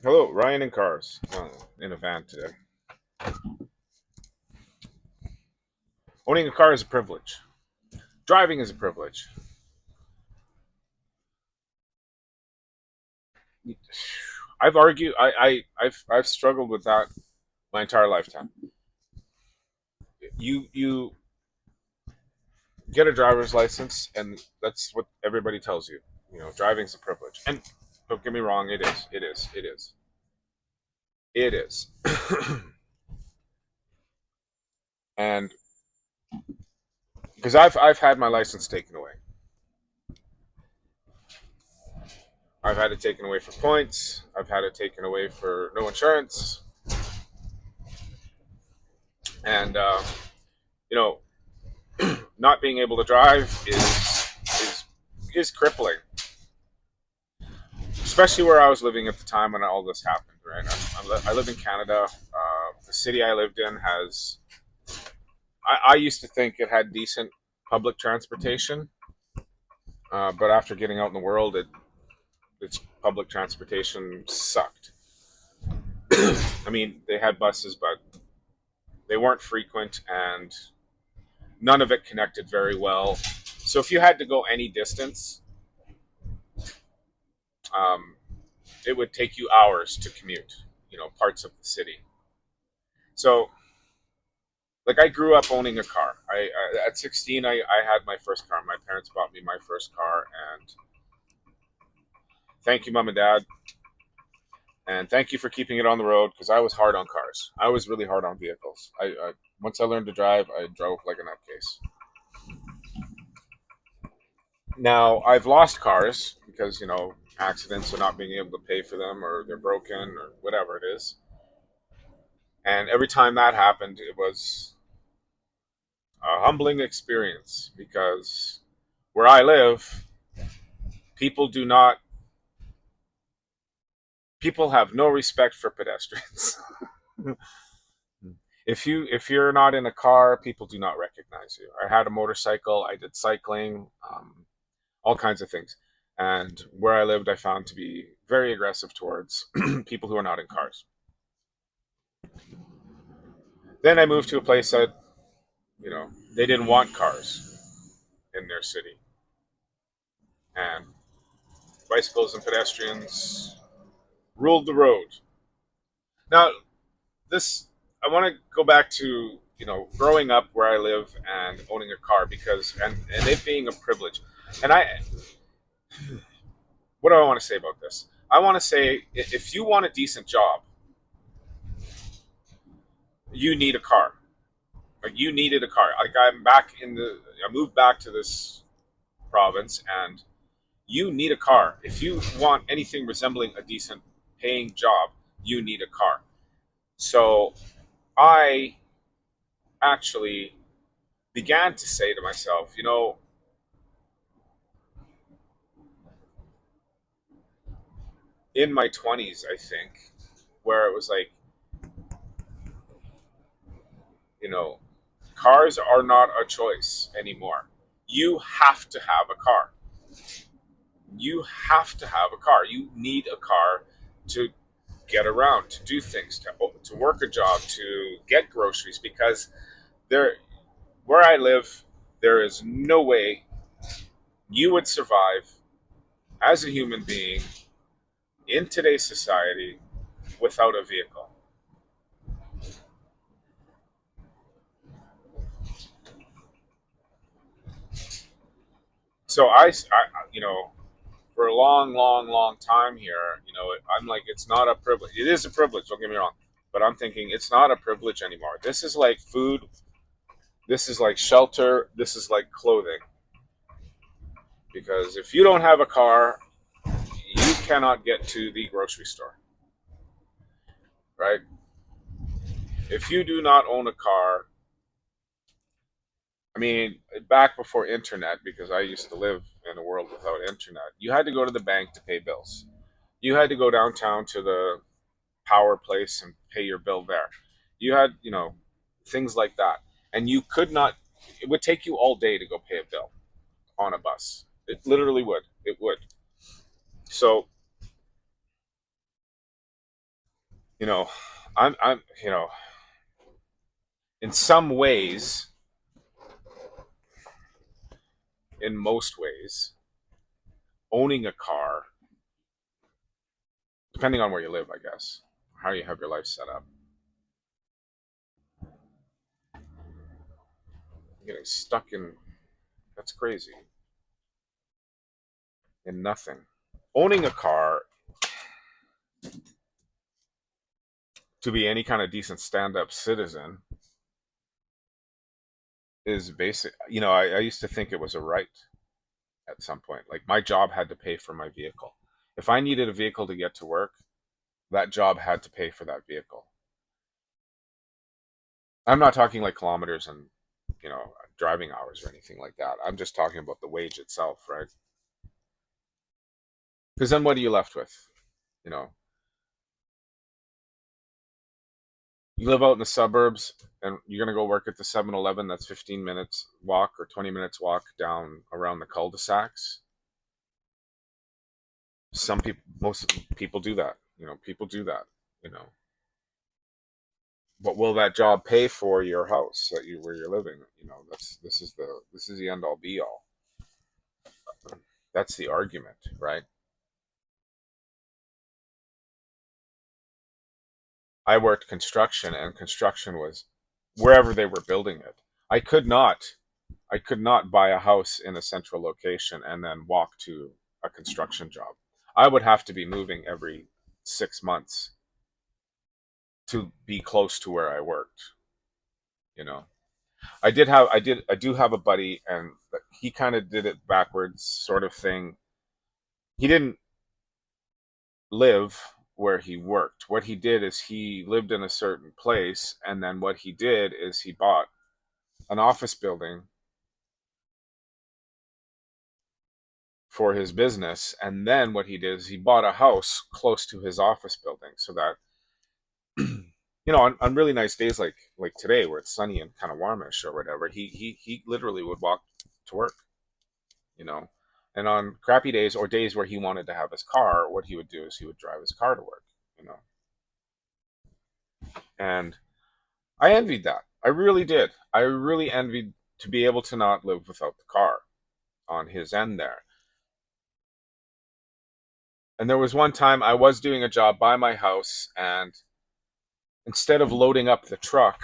Hello, Ryan in cars. In a van today. Owning a car is a privilege. Driving is a privilege. I've argued. I've struggled with that my entire lifetime. You get a driver's license, and that's what everybody tells you. Driving's a privilege, and don't get me wrong, it is. It is. It is. It is. And because I've had my license taken away. I've had it taken away for points. I've had it taken away for no insurance, and you know, not being able to drive is is crippling, especially where I was living at the time when all this happened. Right, I live in Canada. The city I lived in has. I used to think it had decent public transportation, but after getting out in the world, its public transportation sucked. I mean, they had buses, but they weren't frequent, and none of it connected very well. So if you had to go any distance, um, it would take you hours to commute. Parts of the city. So, like, I grew up owning a car. At 16, I had my first car. My parents bought me my first car, and thank you, mom and dad, and thank you for keeping it on the road because I was hard on cars. I was really hard on vehicles. Once I learned to drive, I drove like a nutcase. Now I've lost cars because accidents or not being able to pay for them or they're broken or whatever it is. And every time that happened, it was a humbling experience because where I live, people do not people have no respect for pedestrians. If you're not in a car, people do not recognize you. I had a motorcycle, I did cycling, all kinds of things. And where I lived, I found to be very aggressive towards people who are not in cars. Then I moved to a place that, they didn't want cars in their city. And bicycles and pedestrians ruled the road. Now, this, I want to go back to, growing up where I live and owning a car and it being a privilege. And what do I want to say about this? I want to say if you want a decent job, you need a car. Like, you needed a car. Like, I moved back to this province, and you need a car. If you want anything resembling a decent paying job, you need a car. So I actually began to say to myself, in my 20s, I think, where it was like, you know, cars are not a choice anymore. You have to have a car. You have to have a car. You need a car to get around, to do things, to work a job, to get groceries. Because there, where I live, there is no way you would survive as a human being in today's society without a vehicle. So for a long, long, long time here, I'm like, it's not a privilege. It is a privilege. Don't get me wrong, but I'm thinking it's not a privilege anymore. This is like food. This is like shelter. This is like clothing. Because if you don't have a car, you cannot get to the grocery store, right? If you do not own a car, I mean, back before internet, because I used to live in a world without internet, you had to go to the bank to pay bills. You had to go downtown to the power place and pay your bill there. You had, things like that. And you could not, it would take you all day to go pay a bill on a bus. It literally would. It would. So You know, I'm, in some ways, in most ways, owning a car, depending on where you live, I guess, how you have your life set up, getting stuck in, that's crazy, in nothing. Owning a car, to be any kind of decent stand-up citizen, is basic. I used to think it was a right at some point. Like my job had to pay for my vehicle. If I needed a vehicle to get to work, that job had to pay for that vehicle. I'm not talking like kilometers and, driving hours or anything like that. I'm just talking about the wage itself, right? Because then what are you left with? You know, you live out in the suburbs and you're going to go work at the 7-Eleven that's 15 minutes walk or 20 minutes walk down around the cul-de-sacs. Most people do that. People do that, you know. But will that job pay for your house where you're living? This is the end all be all. That's the argument, right? I worked construction, and construction was wherever they were building it. I could not, I could not buy a house in a central location and then walk to a construction job. I would have to be moving every 6 months to be close to where I worked. You know, I do have a buddy, and he kind of did it backwards, sort of thing. He didn't live where he worked. What he did is he lived in a certain place, and then what he did is he bought an office building for his business, and then what he did is he bought a house close to his office building so that on really nice days like today where it's sunny and kind of warmish or whatever, he literally would walk to work, you know. And on crappy days or days where he wanted to have his car, what he would do is he would drive his car to work, you know. And I envied that. I really did. I really envied to be able to not live without the car on his end there. And there was one time I was doing a job by my house, and instead of loading up the truck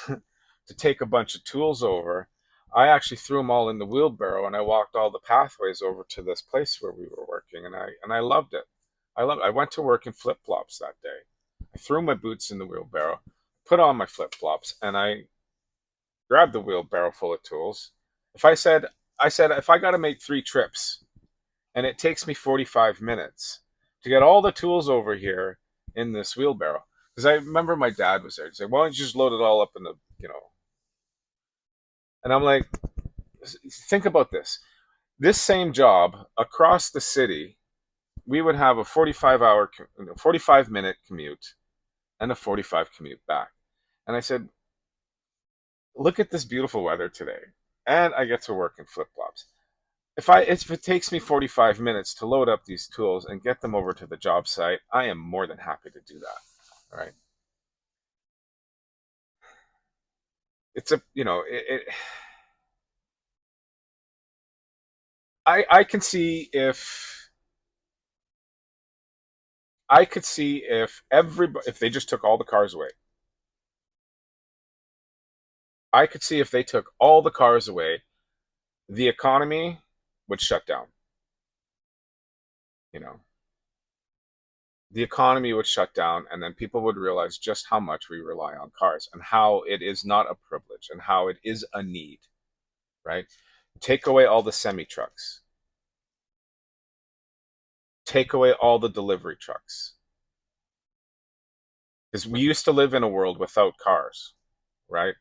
to take a bunch of tools over, I actually threw them all in the wheelbarrow and I walked all the pathways over to this place where we were working, and I loved it. I went to work in flip flops that day. I threw my boots in the wheelbarrow, put on my flip flops, and I grabbed the wheelbarrow full of tools. If I said if I got to make 3 trips and it takes me 45 minutes to get all the tools over here in this wheelbarrow. Because I remember my dad was there. He'd say, "Why don't you just load it all up in the." And I'm like, think about this. This same job across the city, we would have a 45-minute commute and a 45 commute back. And I said, look at this beautiful weather today. And I get to work in flip flops. If it takes me 45 minutes to load up these tools and get them over to the job site, I am more than happy to do that. All right. It's a, I can see if they just took all the cars away. I could see if they took all the cars away, the economy would shut down. You know, the economy would shut down, and then people would realize just how much we rely on cars and how it is not a privilege and how it is a need, right? Take away all the semi trucks, take away all the delivery trucks. Because we used to live in a world without cars, right?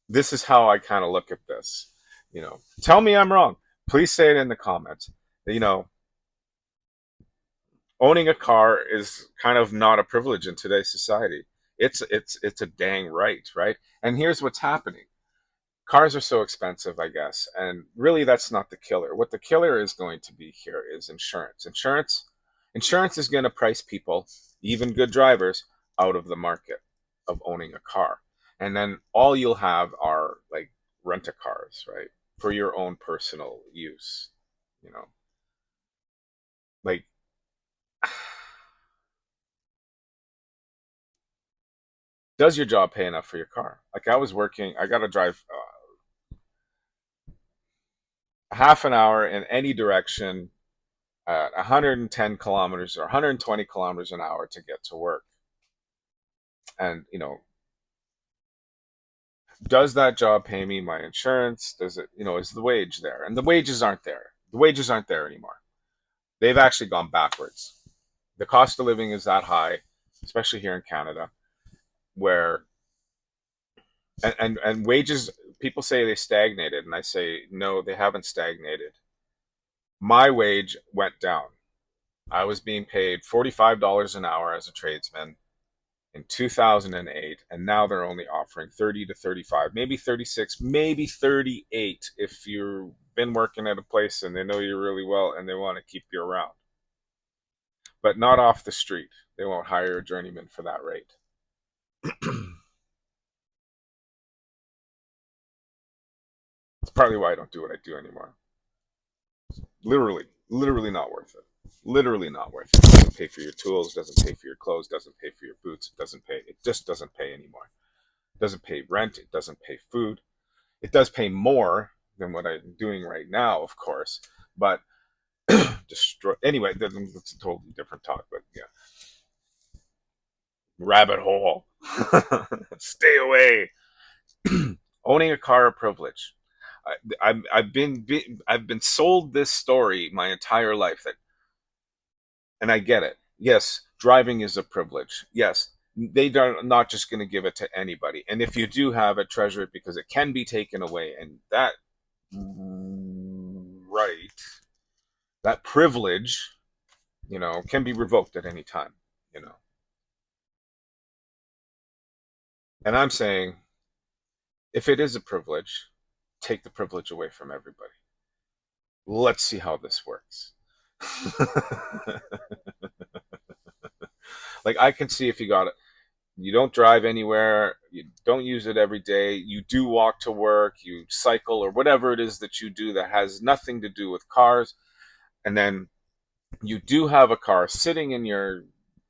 This is how I kind of look at this. Tell me I'm wrong. Please say it in the comments. You know, owning a car is kind of not a privilege in today's society. It's a dang right, right? And here's what's happening. Cars are so expensive, I guess, and really that's not the killer. What the killer is going to be here is insurance. Insurance Insurance is going to price people, even good drivers, out of the market of owning a car. And then all you'll have are like rent a cars, right? For your own personal use, you know. Like, does your job pay enough for your car? Like, I was working, I got to drive half an hour in any direction at 110 kilometers or 120 kilometers an hour to get to work. And, does that job pay me my insurance? Does it, is the wage there? And the wages aren't there. The wages aren't there anymore. They've actually gone backwards. The cost of living is that high, especially here in Canada, where and wages, people say they stagnated, and I say no, they haven't stagnated. My wage went down. I was being paid $45 an hour as a tradesman in 2008, and now they're only offering 30 to 35, maybe 36, maybe 38 if you've been working at a place and they know you really well and they want to keep you around. But not off the street. They won't hire a journeyman for that rate. It's partly why I don't do what I do anymore. Literally not worth it. Literally not worth it. It doesn't pay for your tools, doesn't pay for your clothes, doesn't pay for your boots, it doesn't pay. It just doesn't pay anymore. It doesn't pay rent, it doesn't pay food. It does pay more than what I'm doing right now, of course, but destroy anyway, that's a totally different talk, but yeah. Rabbit hole. Stay away. Owning a car a privilege. I've been sold this story my entire life that, and I get it. Yes, driving is a privilege. Yes, they are not just going to give it to anybody. And if you do have it, treasure it because it can be taken away. And that right, that privilege, can be revoked at any time. You know, and I'm saying if it is a privilege, take the privilege away from everybody. Let's see how this works. Like I can see if you got it. You don't drive anywhere, you don't use it every day, you do walk to work, you cycle or whatever it is that you do that has nothing to do with cars, and then you do have a car sitting in your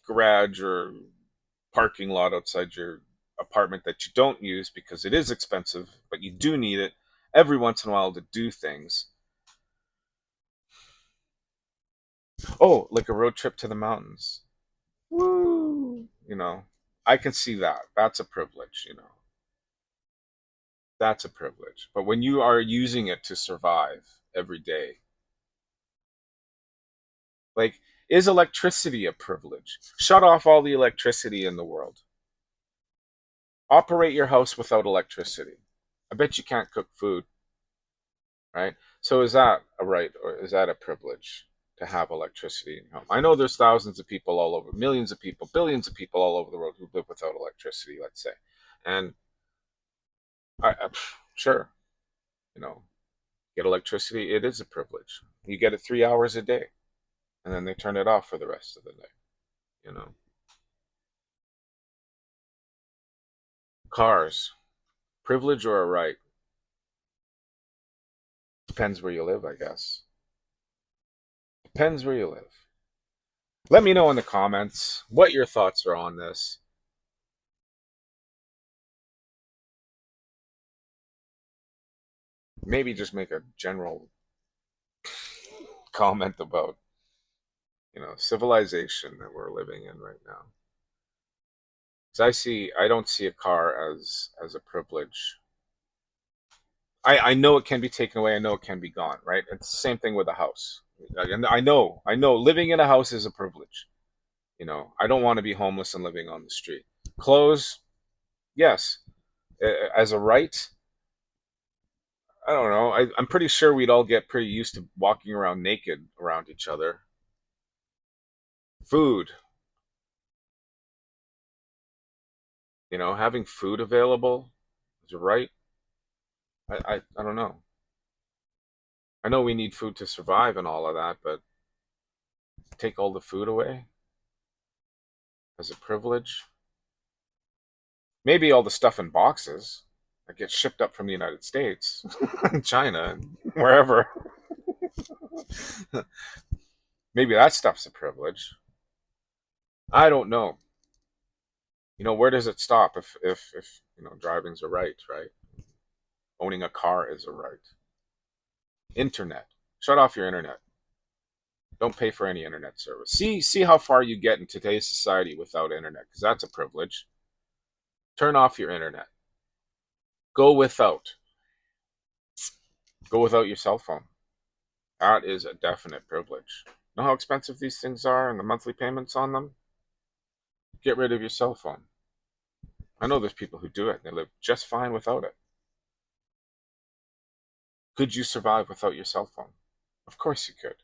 garage or parking lot outside your apartment that you don't use because it is expensive, but you do need it every once in a while to do things. Oh, like a road trip to the mountains. Woo! I can see that. That's a privilege. That's a privilege. But when you are using it to survive every day, like, is electricity a privilege? Shut off all the electricity in the world. Operate your house without electricity. I bet you can't cook food, right? So is that a right or is that a privilege to have electricity in your home? I know there's thousands of people all over, millions of people, billions of people all over the world who live without electricity, let's say. And sure, you know, get electricity, it is a privilege. You get it 3 hours a day, and then they turn it off for the rest of the day. You know, cars, privilege or a right? Depends where you live, I guess. Depends where you live. Let me know in the comments what your thoughts are on this. Maybe just make a general comment about, civilization that we're living in right now. Because I don't see a car as a privilege. I know it can be taken away. I know it can be gone. Right. It's the same thing with a house. And I know, living in a house is a privilege. I don't want to be homeless and living on the street. Clothes, yes, as a right. I don't know. I'm pretty sure we'd all get pretty used to walking around naked around each other. Food, having food available is a right. I don't know. I know we need food to survive and all of that, but Take all the food away as a privilege. Maybe all the stuff in boxes that gets shipped up from the United States, China, wherever. Maybe that stuff's a privilege. I don't know. Where does it stop if driving's a right, right? Owning a car is a right. Internet. Shut off your internet. Don't pay for any internet service. See how far you get in today's society without internet, because that's a privilege. Turn off your internet. Go without. Go without your cell phone. That is a definite privilege. Know how expensive these things are and the monthly payments on them? Get rid of your cell phone. I know there's people who do it and they live just fine without it. Could you survive without your cell phone? Of course you could.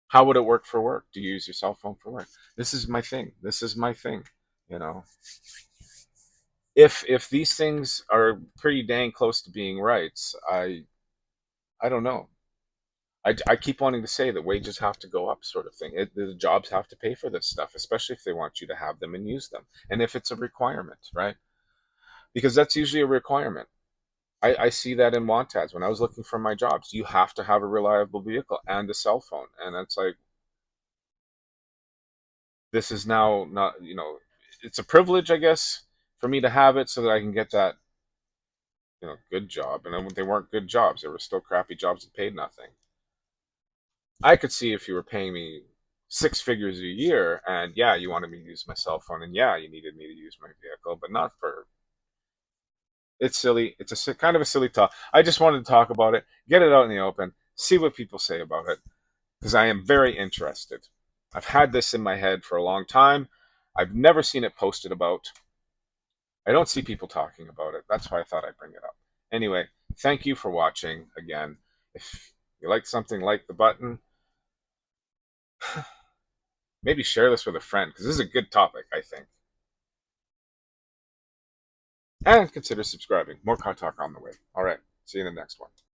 How would it work for work? Do you use your cell phone for work? This is my thing. This is my thing. You know, if these things are pretty dang close to being rights, I don't know. I keep wanting to say that wages have to go up, sort of thing. The jobs have to pay for this stuff, especially if they want you to have them and use them, and if it's a requirement, right? Because that's usually a requirement. I see that in want ads when I was looking for my jobs. You have to have a reliable vehicle and a cell phone, and it's like this is now not it's a privilege, I guess, for me to have it so that I can get that good job. And then they weren't good jobs; they were still crappy jobs that paid nothing. I could see if you were paying me six figures a year, and yeah, you wanted me to use my cell phone, and yeah, you needed me to use my vehicle, but not for. It's silly. It's kind of a silly talk. I just wanted to talk about it, get it out in the open, see what people say about it, because I am very interested. I've had this in my head for a long time. I've never seen it posted about. I don't see people talking about it. That's why I thought I'd bring it up. Anyway, thank you for watching again. If you like something, like the button. Maybe share this with a friend because this is a good topic, I think. And consider subscribing. More car talk on the way. All right. See you in the next one.